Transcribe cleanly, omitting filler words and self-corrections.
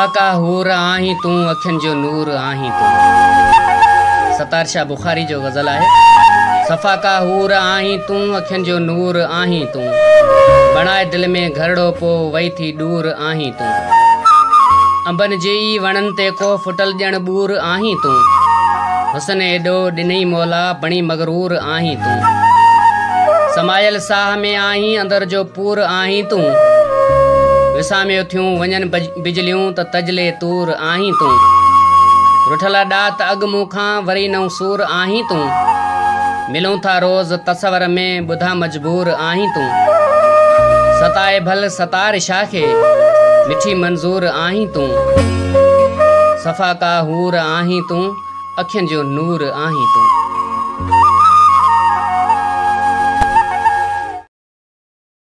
सफ़ा का हूर आहीं तूं, अखियुनि जो नूर आहीं तूं। सतार शाह बुखारी जो गज़ल आहे। सफ़ा का हूर आहीं तूं, अखियुनि जो नूर आहीं तूं। बणाए दिलि में घरड़ो पोइ वई थी दूर आहीं तूं। अंबनि जी वणनि ते को फुटल ॼण ॿूर आहीं तूं। हुसन एॾो ॾिनई मौला बणी मगरूर आहीं तूं। समायल साह में आहीं अंदर जो पूर आहीं तूं। विसामियो थियूं वञनि बिजलियूं त तजले तूर आहीं तूं। रुठला ॾात अॻु मूंखां वरी नओं सूर आहीं तूं। मिलूं था रोज़ तसवर में ॿुधा मजबूर आहीं तूं। सताए भल सतार शाखे मिठी मंज़ूर आहीं तूं। सफ़ा का हूर आहीं तूं, अखियुनि जो नूर आहीं तूं।